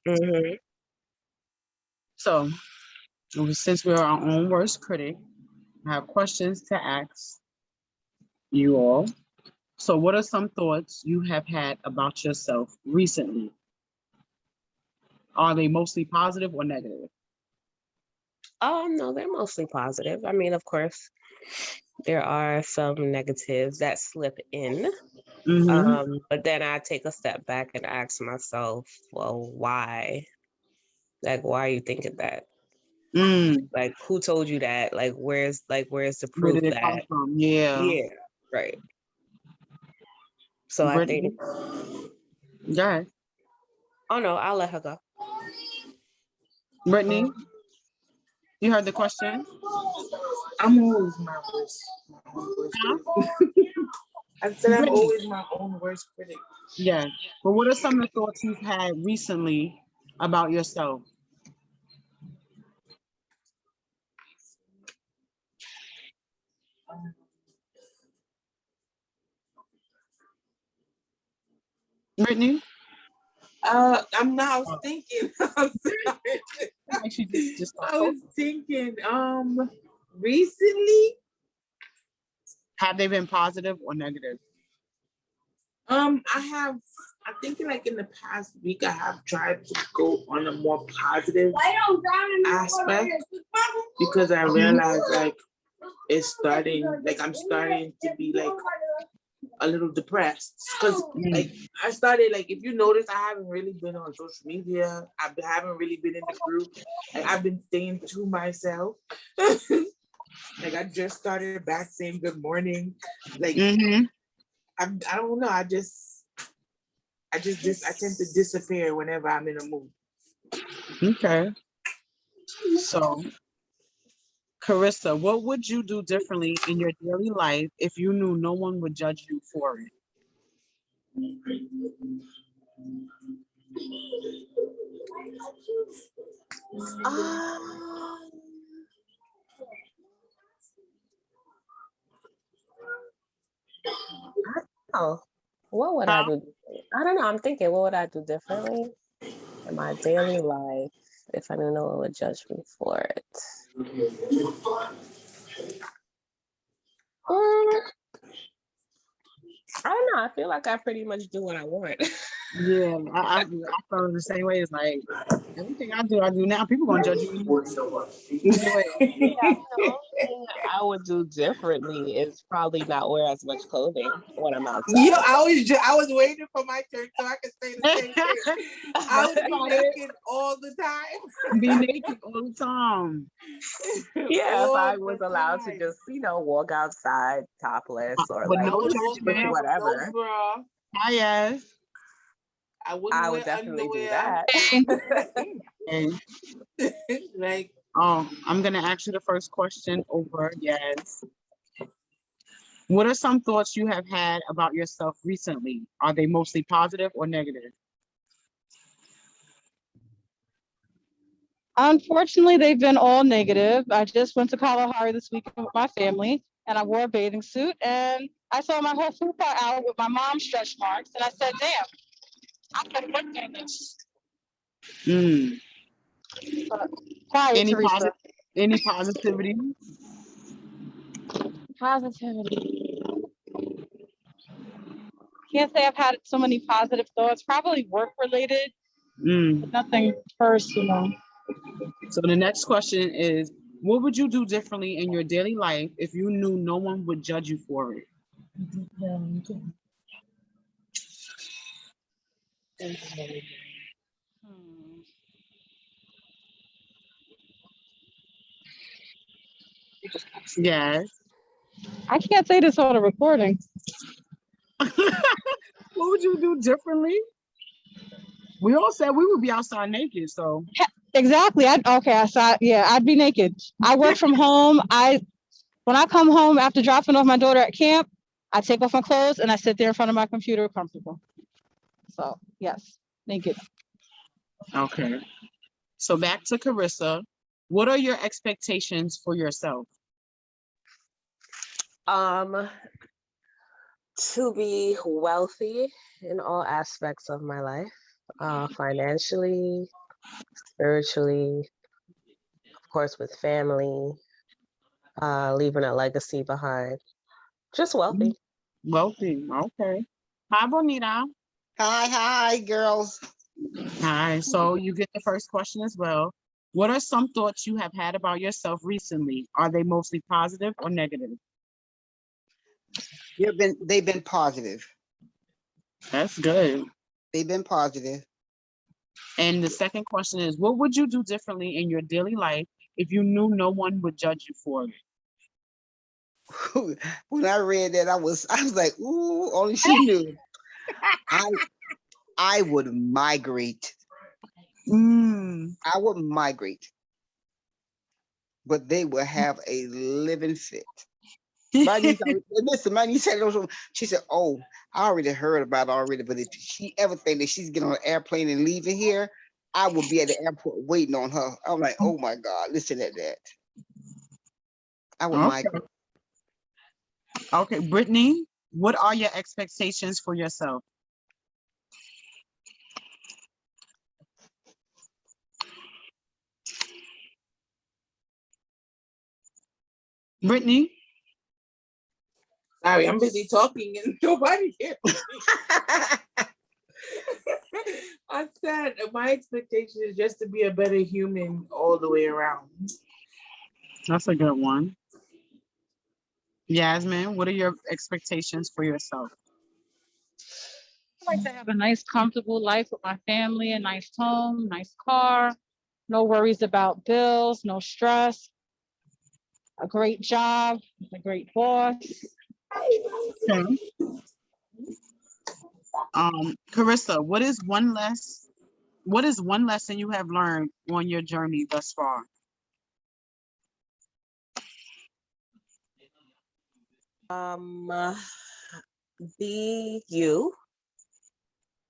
Mm-hmm. So, since we're our own worst critic, I have questions to ask you all. So, what are some thoughts you have had about yourself recently? Are they mostly positive or negative? No, they're mostly positive. I mean, of course, there are some negatives that slip in. Mm-hmm. But then I take a step back and ask myself, well, why? Like, why are you thinking that? Mm. Like, who told you that? Where's the Where proof did it come that? from? Yeah. Yeah, right. So I think, Brittany? Yeah. oh no, I'll let her go. Brittany, you heard the question? I'm always my own worst Huh? critic. I said I'm Brittany. always my own worst critic. Yeah. But what are some of the thoughts you've had recently about yourself? Um, Brittany? I'm now Oh, thinking. I'm sorry. like she just stopped I was talking. thinking. Recently, Have they been positive or negative? I have. I'm thinking like in the past week, I have tried to go on a more positive aspect because I Mhm. realized like it's starting. Like I'm starting to be like a little depressed because like Mm. I started like if you notice I haven't really been on social media. Haven't really been in the group. Like I've been staying to myself. Like I just started back saying good morning. Like Mm-hmm. I don't know. I tend to disappear whenever I'm in a mood. Okay. So, Carissa, what would you do differently in your daily life if you knew no one would judge you for it? Um, oh, what would I Huh? do? I don't know. I'm thinking, what would I do differently in my daily life if I knew no one would judge me for it? Mm, I don't know. I feel like I pretty much do what I want. Yeah, I felt the same way. It's like everything I do now, people gonna judge you either way. Yeah, I mean, the only thing I would do differently is probably not wear as much clothing when I'm Yo, outside. I was waiting for my turn so I could say the same thing. I would be Right. naked all the Be naked all the time. time. Yeah, if All I was the allowed to time. just, walk outside topless or With I like no would walk with judgment. around with no whatever, bra. Ah, yes. I wouldn't I would wear definitely do underwear. that. Okay. Like Oh, I'm gonna ask you the first question over. Yes. What are some thoughts you have had about yourself recently? Are they mostly positive or negative? Unfortunately, they've been all negative. I just went to Kalahari this weekend with my family, and I wore a bathing suit, and I saw my whole fupa out with my mom's stretch marks, and I said, "Damn, I can work in this." Mm. But quiet, Any Teresa. positive? Any positivity? Positivity. Can't say I've had so many positive thoughts. Probably work related, Mm. but nothing personal. So the next question is, what would you do differently in your daily life if you knew no one would judge you for it? Hmm. Yes. I can't say this on a recording. What would you do differently? We all said we would be outside naked, so Exactly. I'd be naked. I work from home. When I come home after dropping off my daughter at camp, I take off my clothes and I sit there in front of my computer comfortable. So yes, naked. okay. So back to Carissa. What are your expectations for yourself? Um, to be wealthy in all aspects of my life. financially, spiritually, of course, with family, leaving a legacy behind. Just wealthy. Wealthy. Okay. Hi, Bonita. Hi, girls. Hi. So you get the first question as well. What are some thoughts you have had about yourself recently? Are they mostly positive or negative? They've been positive. That's good. They've been positive. And the second question is, what would you do differently in your daily life if you knew no one would judge you for it? When I read that, I was like, ooh, only she knew. I would migrate. I would migrate, but they will have a living fit. My niece, listen, my niece said, she said, oh, I already heard about it already, but if she ever think that she's getting on an airplane and leaving here, I will be at the airport waiting on her. I'm like, oh my God, listen at that. I would migrate. Okay, Brittany, what are your expectations for yourself? Brittany? Sorry, I'm busy talking and nobody hears me. I said my expectation is just to be a better human all the way around. That's a good one. Yasmin, what are your expectations for yourself? I like to have a nice, comfortable life with my family, a nice home, nice car, no worries about bills, no stress, a great job, a great boss. Okay. Carissa, what is one lesson you have learned on your journey thus far? Be you,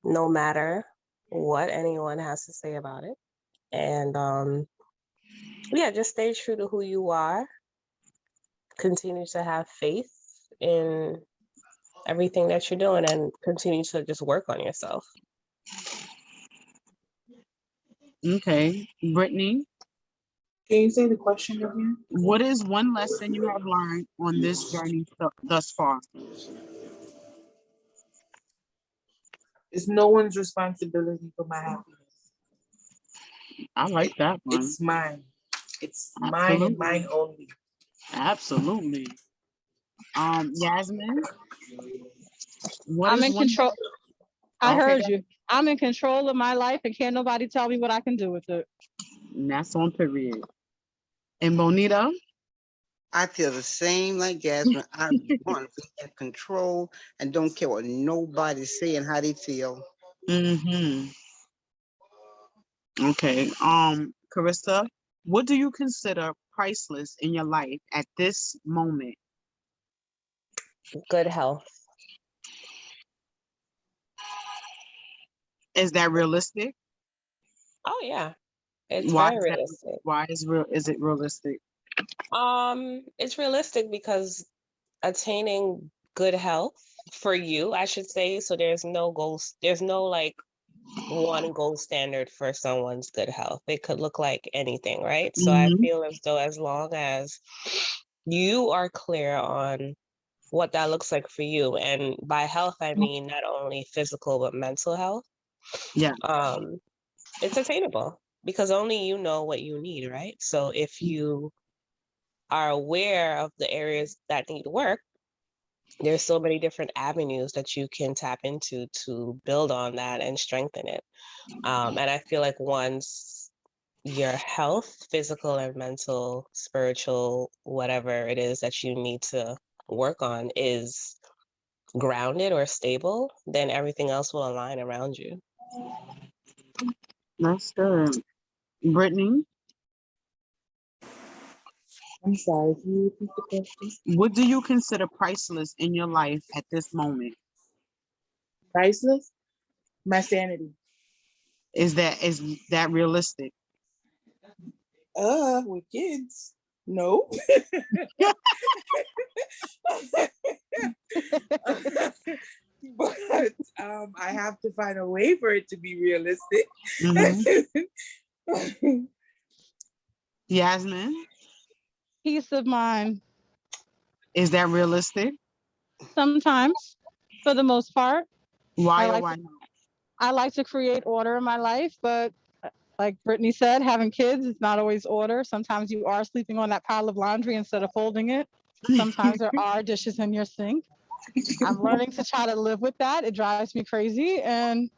no matter what anyone has to say about it. And yeah, just stay true to who you are. Continue to have faith in everything that you're doing and continue to just work on yourself. Okay. Brittany, Can you say the question again? what is one lesson you have learned on this journey thus far? It's no one's responsibility for my happiness. I like that one. It's mine. It's mine Absolutely. and mine only. Absolutely. Yasmin, what I'm is in one? control. I Okay, heard you. I'm in control of my life and can't nobody tell me what I can do with it. And that's on period. And Bonita? I feel the same like Jasmine. I want to be in control and don't care what nobody's saying, how they feel. Mm-hmm. Okay. Carissa, what do you consider priceless in your life at this moment? Good health. Is that realistic? Oh yeah, it's Why very is that? realistic. Why is it realistic? It's realistic because attaining good health for you, I should say, so there's no goals, there's no like one gold standard for someone's good health. It could look like anything, right? So I feel as though as long as you are clear on what that looks like for you, and by health I mean not only physical but mental health, Yeah. it's attainable because only you know what you need, right? So if you are aware of the areas that need work, there's so many different avenues that you can tap into to build on that and strengthen it. And I feel like once your health, physical and mental, spiritual, whatever it is that you need to work on is grounded or stable, then everything else will align around you. That's good. Brittany, I'm sorry, can you repeat the question? what do you consider priceless in your life at this moment? Priceless? My sanity. Is that realistic? With kids. No. but I have to find a way for it to be realistic. Mhm. Yasmin, Peace of mind. is that realistic? Sometimes, for the most part, I Why or like why to, not? I like to create order in my life, but like Brittany said, having kids is not always order. Sometimes you are sleeping on that pile of laundry instead of folding it. Sometimes there are dishes in your sink. I'm learning to try to live with that. It drives me crazy, and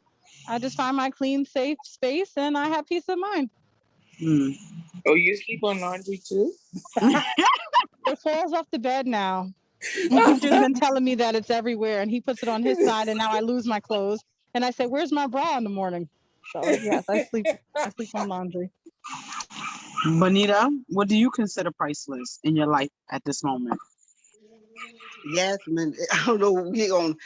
I just find my clean, safe space, and I have peace of mind. Hmm. Oh, you sleep on laundry too? It falls off the bed now. He's just been telling me that it's everywhere, and he puts it on his side, and now I lose my clothes. And I say, "Where's my bra in the morning?" So yes, I sleep. I sleep on laundry. Bonita, what do you consider priceless in your life at this moment? Yes, man. I don't know. We on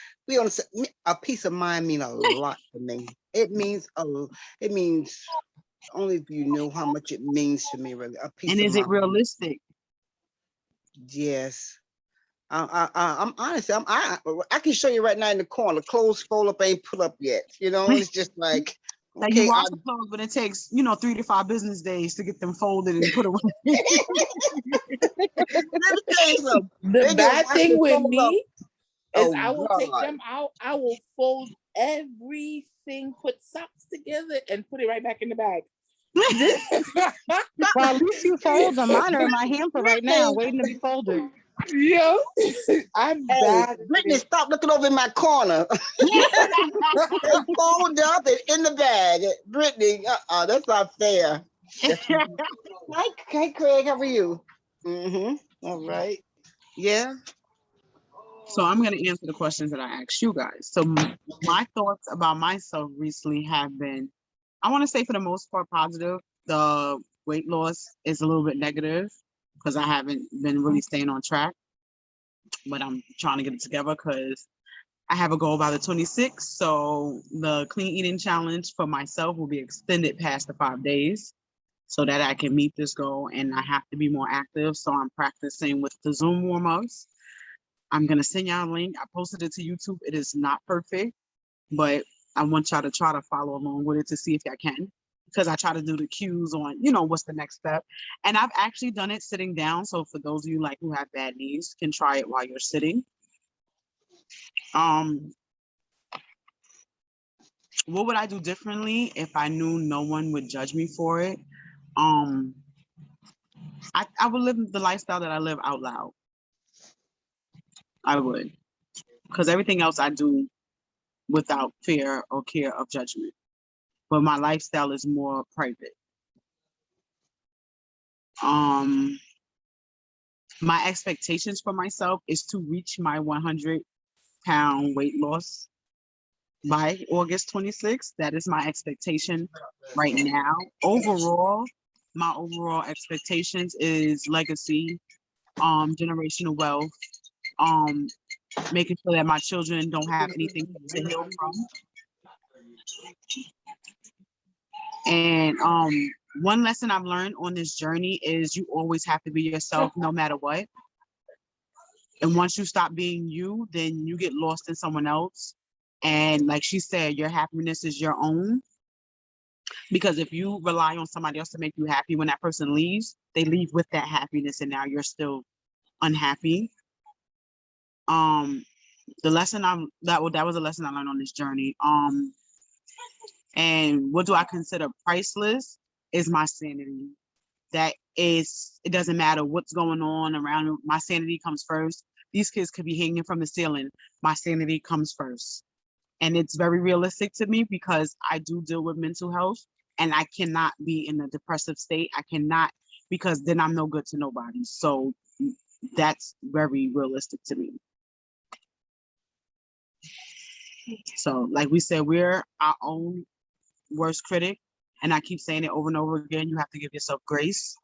a peace of mind mean a lot to me. It means only if you know how much it means to me. Really, a peace And of is it mind. realistic? Yes. I'm honestly, I can show you right now in the corner. Clothes fold up ain't put up yet. You know, it's just like, Like you okay, wash the clothes, but it takes 3 to 5 business days to get them folded and put away. let me tell you something. The They get bad washed thing and with fold up. me is Oh I will take God. them out. I will fold everything, put socks together, and put it right back in the bag. Well, at least you fold them. Mine are in my hamper right now, Brittany, waiting to be folded. Yo, I'm hey, bad Brittany, at stop looking over in my corner. They it. fold up and in the bag. Brittany, that's not fair. That's Hi, Craig. How are you? Mm-hmm. All right. Yeah. So I'm going to answer the questions that I asked you guys. So my thoughts about myself recently have been, I want to say for the most part positive. The weight loss is a little bit negative because I haven't been really staying on track, but I'm trying to get it together because I have a goal by the 26th. So the clean eating challenge for myself will be extended past the 5 days so that I can meet this goal, and I have to be more active. So I'm practicing with the Zoom warm-ups. I'm gonna send y'all a link. I posted it to YouTube. It is not perfect, but I want y'all to try to follow along with it to see if y'all can, because I try to do the cues on, what's the next step. And I've actually done it sitting down. So for those of you like who have bad knees, can try it while you're sitting. What would I do differently if I knew no one would judge me for it? I would live the lifestyle that I live out loud. I would, because everything else I do without fear or care of judgment. But my lifestyle is more private. My expectations for myself is to reach my 100-pound weight loss by August 26th. That is my expectation right now. My overall expectations is legacy, generational wealth, making sure that my children don't have anything to heal from. And one lesson I've learned on this journey is you always have to be yourself no matter what. And once you stop being you, then you get lost in someone else. And like she said, your happiness is your own. Because if you rely on somebody else to make you happy, when that person leaves, they leave with that happiness, and now you're still unhappy. The lesson that was a lesson I learned on this journey. And what do I consider priceless is my sanity. It doesn't matter what's going on around. My sanity comes first. These kids could be hanging from the ceiling. My sanity comes first. And it's very realistic to me because I do deal with mental health, and I cannot be in a depressive state. I cannot, because then I'm no good to nobody. So that's very realistic to me. So like we said, we're our own worst critic. And I keep saying it over and over again. You have to give yourself grace.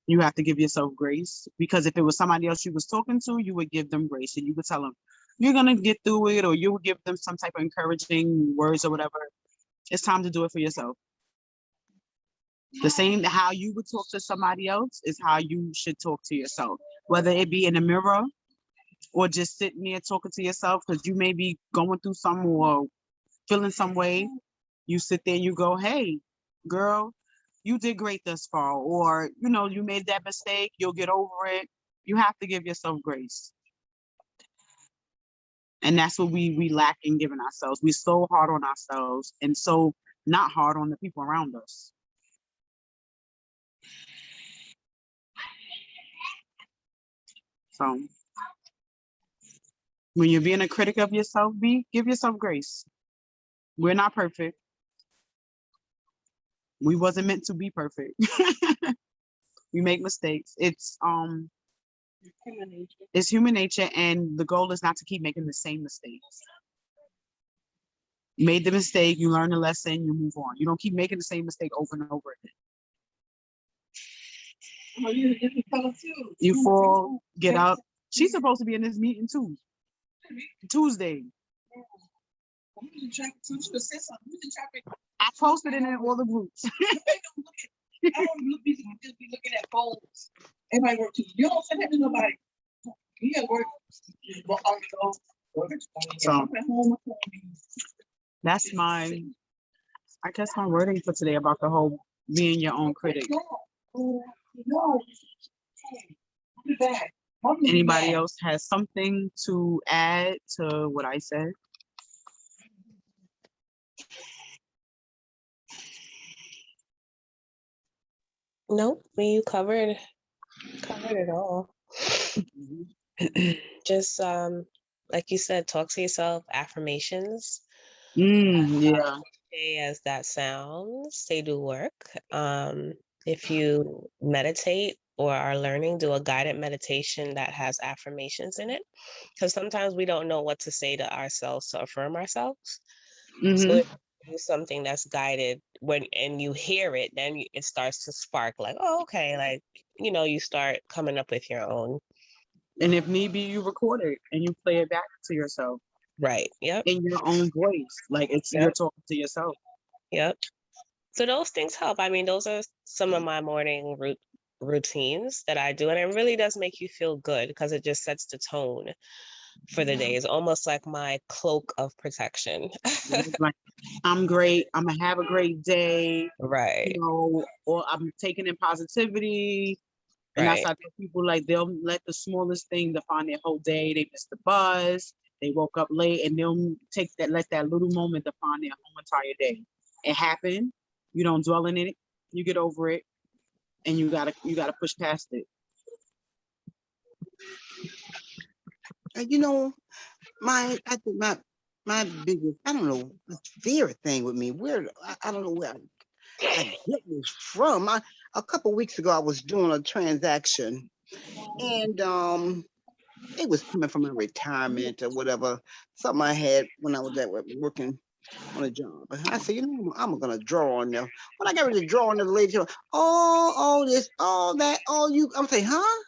You have to give yourself grace, because if it was somebody else you was talking to, you would give them grace and you would tell them you're going to get through it, or you would give them some type of encouraging words or whatever. It's time to do it for yourself. The same how you would talk to somebody else is how you should talk to yourself, whether it be in the mirror or just sitting there talking to yourself because you may be going through some or feeling some way. You sit there and you go, hey, girl, you did great thus far. Or, you know, you made that mistake, you'll get over it. You have to give yourself grace. And that's what we lack in giving ourselves. We're so hard on ourselves and so not hard on the people around us. So when you're being a critic of yourself, give yourself grace. We're not perfect. We wasn't meant to be perfect. We make mistakes. It's human nature, and the goal is not to keep making the same mistakes. You made the mistake, you learn the lesson, you move on. You don't keep making the same mistake over and over again. You fall, get up. She's supposed to be in this meeting too. Tuesday. I posted it in all the groups. I don't just be looking at phones. Everybody work too. You don't send that to nobody. You got work. So that's my, I guess my wording for today about the whole being your own critic. Anybody else has something to add to what I said? Nope, you covered it all. Just like you said, talk to yourself, affirmations. Yeah. As that sounds, they do work. If you meditate or are learning, do a guided meditation that has affirmations in it, because sometimes we don't know what to say to ourselves to affirm ourselves. So if you do something that's guided and you hear it, then it starts to spark like, oh, okay, like, you know, you start coming up with your own. And if need be, you record it and you play it back to yourself. Right. Yep. In your own voice, like it's you're talking to yourself. Yep. So those things help. I mean, those are some of my morning routines that I do, and it really does make you feel good because it just sets the tone for the day. It's almost like my cloak of protection. Like, I'm great. I'm gonna have a great day. Right. You know, or I'm taking in positivity. And that's how I tell people, like, they'll let the smallest thing define their whole day. They missed the bus, they woke up late, and they'll let that little moment define their whole entire day. It happened. You don't dwell in it. You get over it, and you gotta push past it. You know, I think my biggest, I don't know, fear thing with me. I don't know where I get this from. A couple weeks ago, I was doing a transaction, and it was coming from a retirement or whatever, something I had when I was working on a job. And I said, you know, I'm gonna draw on there. When I got ready to draw on the lady, she went, all this, all that, all you. I'm saying, huh?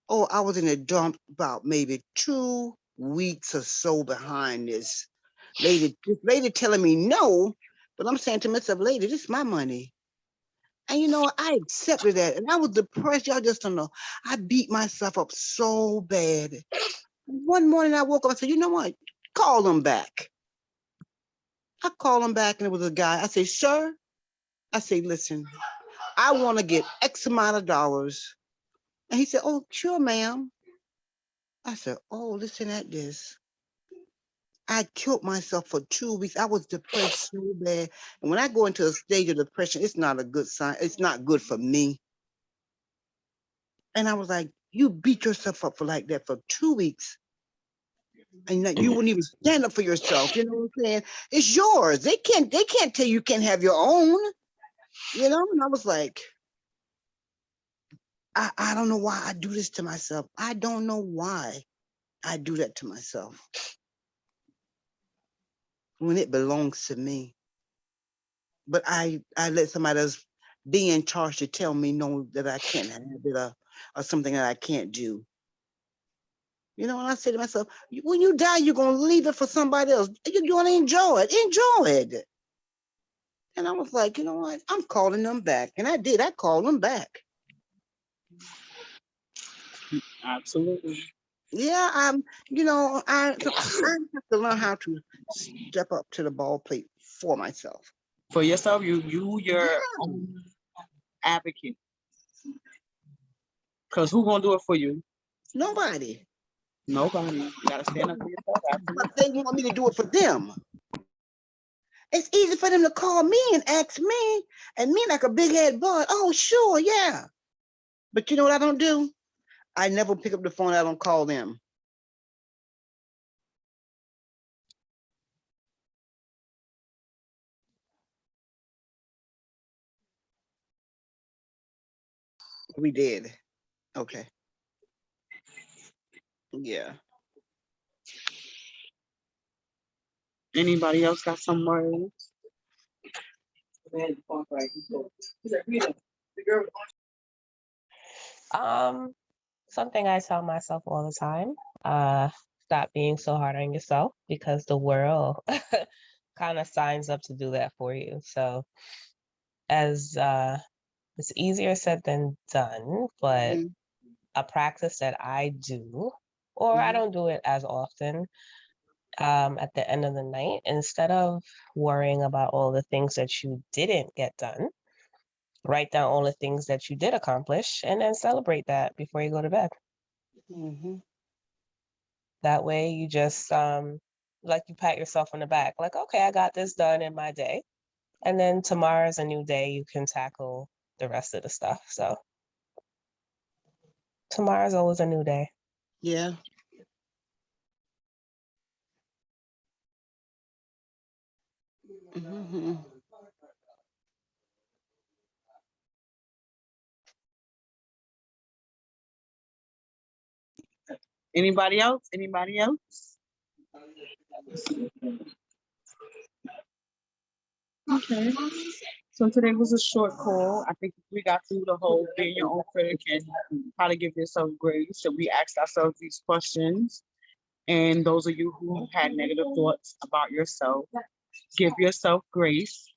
Oh, I was in a dump about maybe 2 weeks or so behind this lady telling me no, but I'm saying to myself, lady, this is my money. And you know, I accepted that. And I was depressed. Y'all just don't know. I beat myself up so bad. One morning I woke up and said, you know what? Call them back. I called him back and it was a guy. I said, sir, I said, listen, I want to get X amount of dollars. And he said, oh, sure, ma'am. I said, oh, listen at this. I killed myself for 2 weeks. I was depressed so bad. And when I go into a stage of depression, it's not a good sign. It's not good for me. And I was like, you beat yourself up for like that for 2 weeks. And you wouldn't even stand up for yourself. You know what I'm saying? It's yours. They can't tell you can't have your own. You know? And I was like, I don't know why I do this to myself. I don't know why I do that to myself when it belongs to me. But I let somebody else be in charge to tell me no, that I can't have it or something that I can't do. You know, and I say to myself, when you die, you're going to leave it for somebody else. You're going to enjoy it. Enjoy it. And I was like, you know what? I'm calling them back. And I did. I called them back. Absolutely. Yeah, I have to learn how to step up to the ball plate for myself. For yourself, your own advocate. Cause who gonna do it for you? Nobody. Nobody. You gotta stand up for yourself. But they want me to do it for them. It's easy for them to call me and ask me, and me like a big head boy. Oh, sure, yeah. But you know what I don't do? I never pick up the phone. I don't call them. We did. Okay. Yeah. Anybody else got some words? Something I tell myself all the time, stop being so hard on yourself because the world kind of signs up to do that for you. So as it's easier said than done, but Mhm, a practice that I do, or I mhm, don't do it as often, at the end of the night, instead of worrying about all the things that you didn't get done, write down all the things that you did accomplish and then celebrate that before you go to bed. mhm. That way you just like you pat yourself on the back, like, okay, I got this done in my day. And then tomorrow's a new day. You can tackle the rest of the stuff. So tomorrow's always a new day. Yeah. Mhm. Anybody else? Anybody else? Okay. So today was a short call. I think we got through the whole being your own critic and how to give yourself grace. So we asked ourselves these questions. And those of you who had negative thoughts about yourself, give yourself grace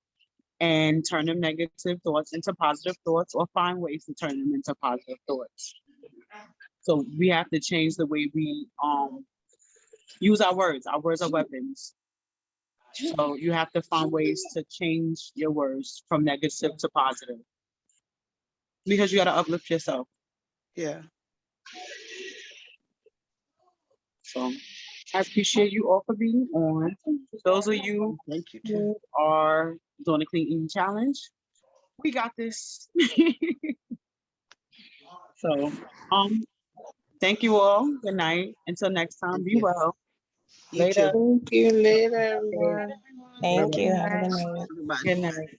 and turn them negative thoughts into positive thoughts or find ways to turn them into positive thoughts. So we have to change the way we use our words. Our words are weapons. So you have to find ways to change your words from negative to positive because you got to uplift yourself. Yeah. So I appreciate you all for being on. Those of you Thank you too. who are doing the clean eating challenge, we got this. So thank you all. Good night. Until next time, Thank be you. well. You Later. too. Thank you. Later, everyone. Thank Bye-bye. you. Good Have a night. good night. Goodbye. Good night.